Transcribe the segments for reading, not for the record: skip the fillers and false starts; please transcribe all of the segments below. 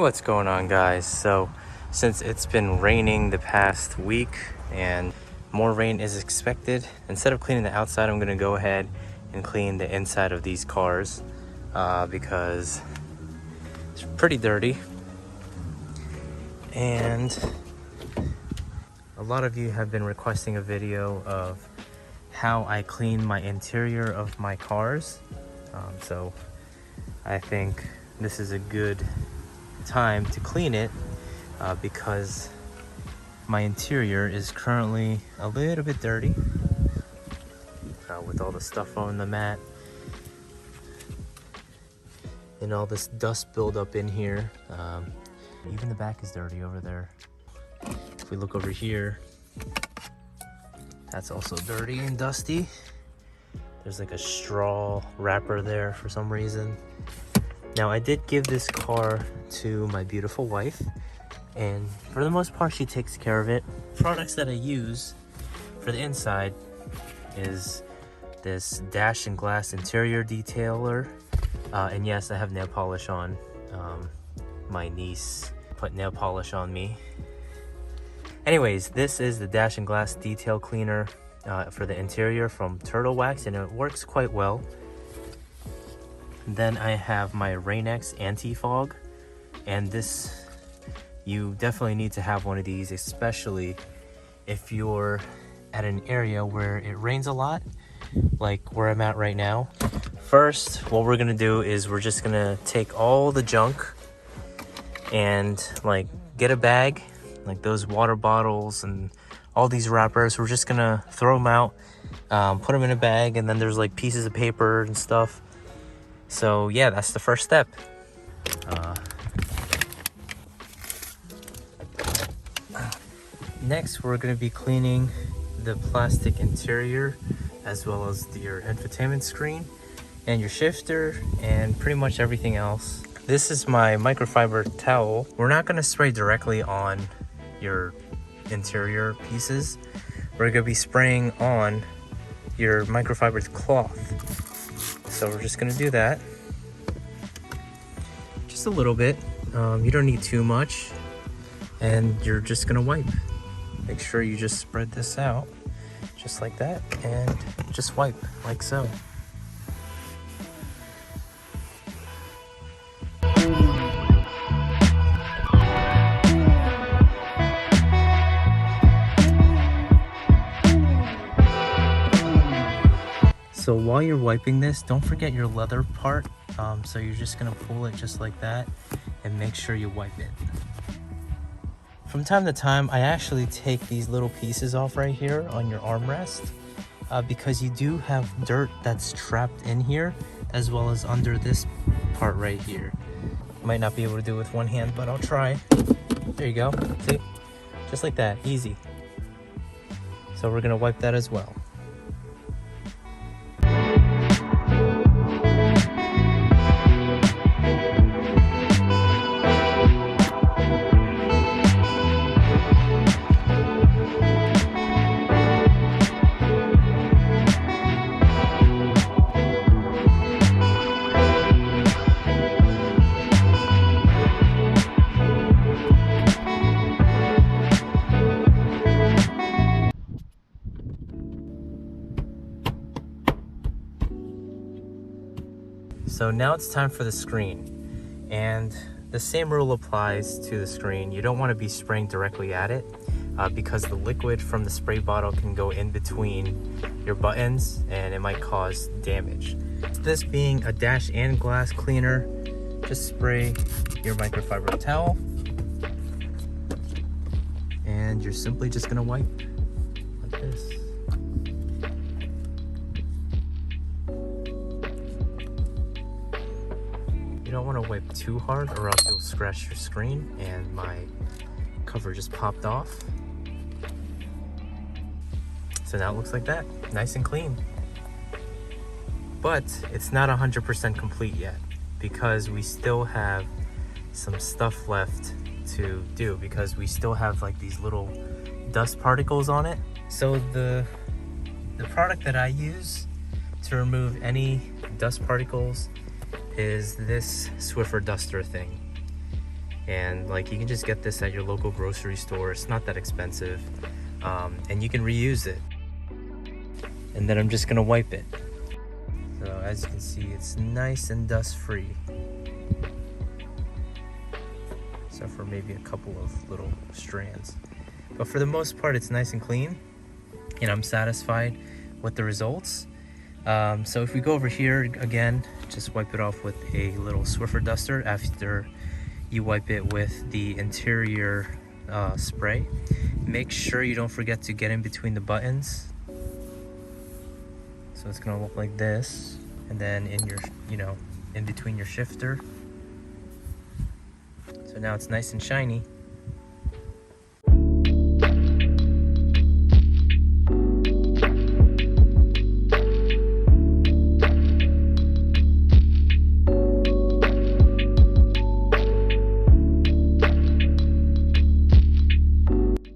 What's going on, guys? So since it's been raining the past week and more rain is expected, instead of cleaning the outside, I'm gonna go ahead and clean the inside of these cars because it's pretty dirty. And a lot of you have been requesting a video of how I clean my interior of my cars. So I think this is a good time to clean it because my interior is currently a little bit dirty with all the stuff on the mat and all this dust buildup in here. Even the back is dirty over there. If we look over here, that's also dirty and dusty. There's like a straw wrapper there for some reason. Now, I did give this car to my beautiful wife, and for the most part, she takes care of it. Products that I use for the inside is this dash and glass interior detailer. And yes, I have nail polish on. My niece put nail polish on me. Anyways, this is the dash and glass detail cleaner for the interior from Turtle Wax, and it works quite well. Then I have my Rain-X anti-fog, and this, you definitely need to have one of these, especially if you're at an area where it rains a lot, like where I'm at right now. First, what we're gonna do is we're just gonna take all the junk and like get a bag, like those water bottles and all these wrappers. We're just gonna throw them out, put them in a bag, and then there's like pieces of paper and stuff. So yeah, that's the first step. Next, we're going to be cleaning the plastic interior as well as your infotainment screen and your shifter and pretty much everything else. This is my microfiber towel. We're not going to spray directly on your interior pieces. We're going to be spraying on your microfiber cloth. So we're just gonna do that. Just a little bit. You don't need too much. And you're just gonna wipe. Make sure you just spread this out just like that and just wipe like so. So while you're wiping this, don't forget your leather part. So you're just gonna pull it just like that and make sure you wipe it. From time to time, I actually take these little pieces off right here on your armrest because you do have dirt that's trapped in here as well as under this part right here. Might not be able to do it with one hand, but I'll try. There you go, see? Just like that, easy. So we're gonna wipe that as well. So now it's time for the screen, and the same rule applies to the screen. You don't want to be spraying directly at it because the liquid from the spray bottle can go in between your buttons and it might cause damage. This being a dash and glass cleaner, just spray your microfiber towel and you're simply just gonna wipe like this. You don't want to wipe too hard or else you'll scratch your screen, and my cover just popped off. So now it looks like that, nice and clean. But it's not 100% complete yet because we still have some stuff left to do because we still have like these little dust particles on it. So the product that I use to remove any dust particles is this Swiffer duster thing. And like, you can just get this at your local grocery store. It's not that expensive, and you can reuse it. And then I'm just gonna wipe it. So as you can see, it's nice and dust free, except for maybe a couple of little strands. But for the most part, it's nice and clean, and I'm satisfied with the results. So if we go over here again, just wipe it off with a little Swiffer duster after you wipe it with the interior spray. Make sure you don't forget to get in between the buttons. So it's gonna look like this, and then in your, in between your shifter. So now it's nice and shiny.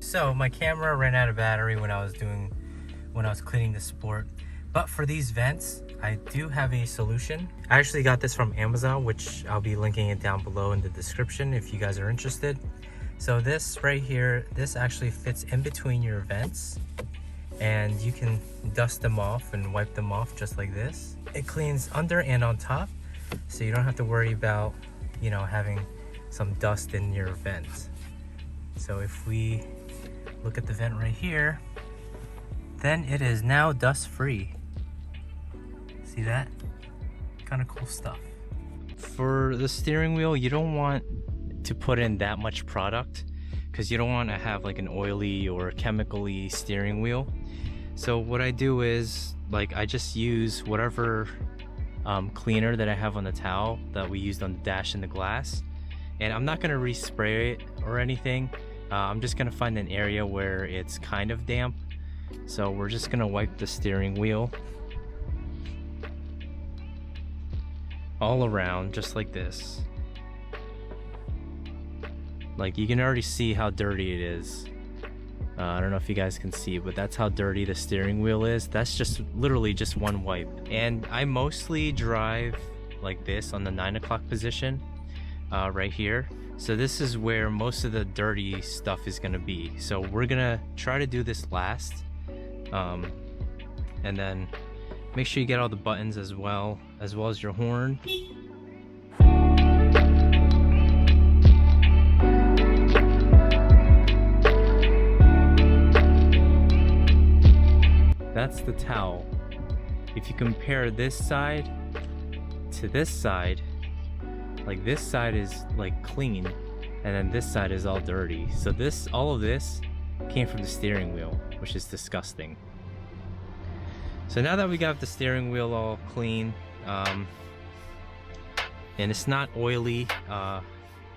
So my camera ran out of battery when I was cleaning the Sport. But for these vents, I do have a solution. I actually got this from Amazon, which I'll be linking it down below in the description if you guys are interested. So this right here, this actually fits in between your vents, and you can dust them off and wipe them off just like this. It cleans under and on top, so you don't have to worry about, having some dust in your vents. So if we look at the vent right here, then it is now dust free. See that? Kind of cool stuff. For the steering wheel, you don't want to put in that much product because you don't want to have like an oily or chemically steering wheel. So what I do is, like, I just use whatever cleaner that I have on the towel that we used on the dash and the glass, and I'm not going to respray it or anything. I'm just going to find an area where it's kind of damp. So we're just going to wipe the steering wheel all around, just like this. Like, you can already see how dirty it is. I don't know if you guys can see, but that's how dirty the steering wheel is. That's just literally just one wipe. And I mostly drive like this on the 9 o'clock position, right here. So this is where most of the dirty stuff is gonna be. So we're gonna try to do this last, and then make sure you get all the buttons as well as your horn. That's the towel. If you compare this side to this side, like, this side is like clean, and then this side is all dirty. So all of this came from the steering wheel, which is disgusting. So now that we got the steering wheel all clean, and it's not oily,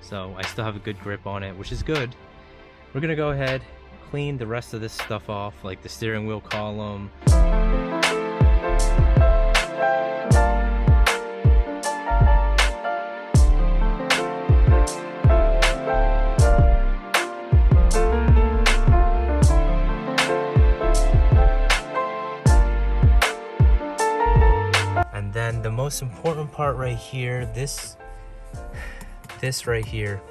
so I still have a good grip on it, which is good. We're gonna go ahead, clean the rest of this stuff off, like the steering wheel column. And then the most important part right here, this right here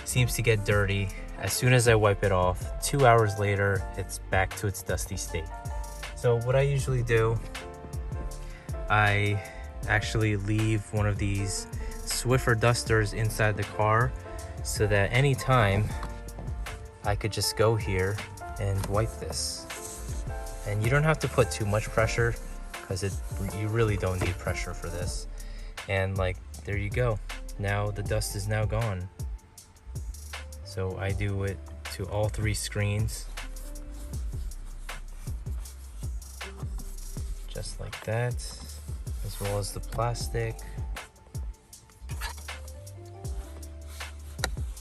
seems to get dirty. As soon as I wipe it off, 2 hours later, it's back to its dusty state. So what I usually do, I actually leave one of these Swiffer dusters inside the car so that anytime I could just go here and wipe this. And you don't have to put too much pressure, because you really don't need pressure for this. And like, there you go. Now the dust is now gone. So I do it to all 3 screens. Just like that, as well as the plastic.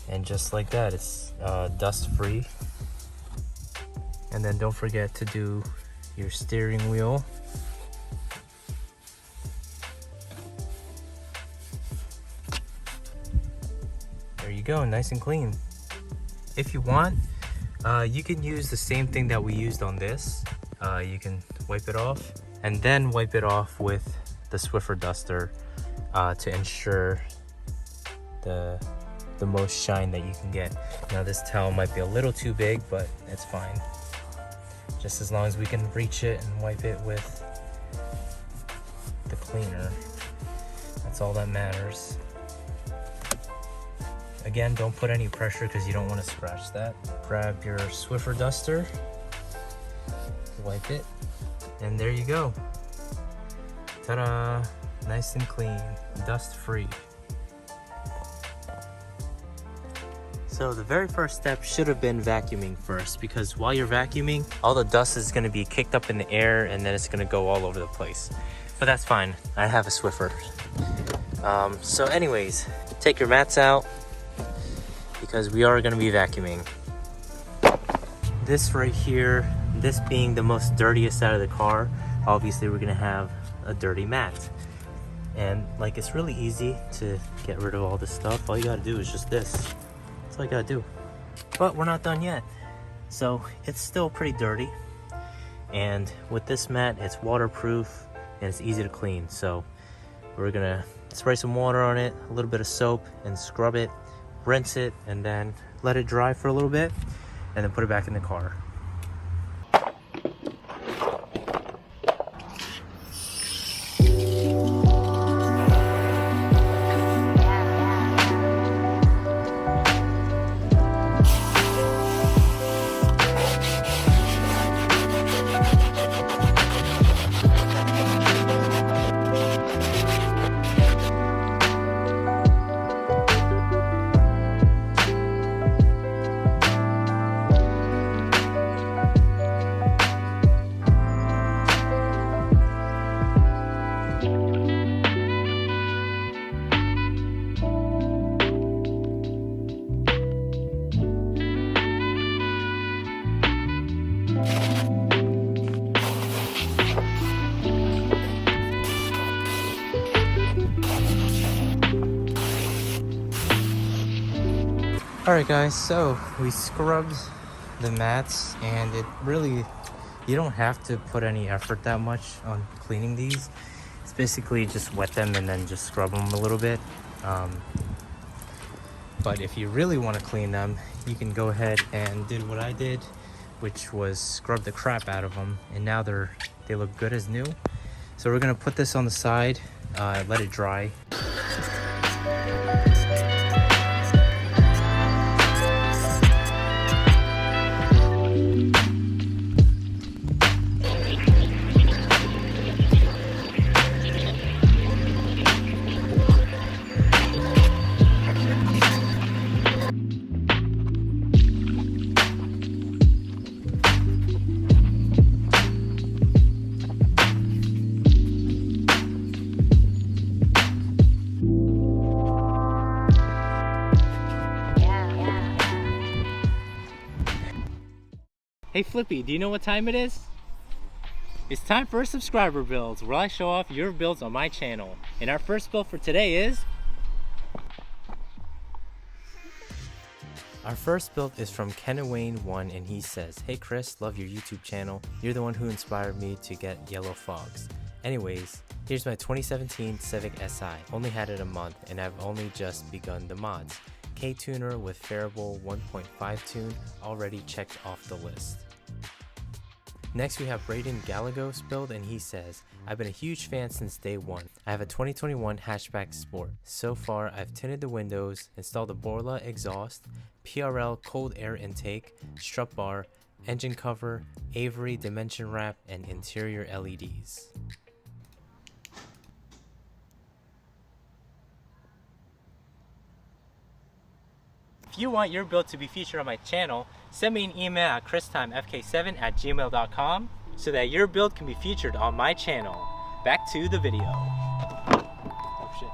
And just like that, it's dust free. And then don't forget to do your steering wheel. There you go, nice and clean. If you want, you can use the same thing that we used on this. You can wipe it off and then wipe it off with the Swiffer duster to ensure the the most shine that you can get. Now this towel might be a little too big, but it's fine. Just as long as we can reach it and wipe it with the cleaner. That's all that matters. Again, don't put any pressure because you don't want to scratch that. Grab your Swiffer duster, wipe it, and there you go. Ta-da! Nice and clean, dust-free. So the very first step should have been vacuuming first, because while you're vacuuming, all the dust is going to be kicked up in the air and then it's going to go all over the place. But that's fine, I have a Swiffer. So anyways, take your mats out, because we are going to be vacuuming. This right here, this being the most dirtiest out of the car, obviously we're going to have a dirty mat. And like, it's really easy to get rid of all this stuff. All you got to do is just this. That's all you got to do. But we're not done yet. So it's still pretty dirty. And with this mat, it's waterproof and it's easy to clean. So we're going to spray some water on it, a little bit of soap, and scrub it, rinse it, and then let it dry for a little bit, and then put it back in the car. Alright guys, so we scrubbed the mats, and it really, you don't have to put any effort that much on cleaning these. It's basically just wet them and then just scrub them a little bit. But if you really want to clean them, you can go ahead and do what I did, which was scrub the crap out of them, and now they look good as new. So we're going to put this on the side, let it dry. Hey Flippy, do you know what time it is? It's time for subscriber builds, where I show off your builds on my channel. And our first build for today is... Our first build is from KenWayne1, and he says, "Hey Chris, love your YouTube channel. You're the one who inspired me to get yellow fogs. Anyways, here's my 2017 Civic Si. Only had it a month, and I've only just begun the mods. K-tuner with variable 1.5 tune already checked off the list." Next we have Braden Galagos build, and he says, "I've been a huge fan since day one. I have a 2021 hatchback Sport. So far I've tinted the windows, installed a Borla exhaust, PRL cold air intake, strut bar, engine cover, Avery dimension wrap, and interior LEDs. If you want your build to be featured on my channel, send me an email at christimefk7@gmail.com so that your build can be featured on my channel. Back to the video. Oh shit.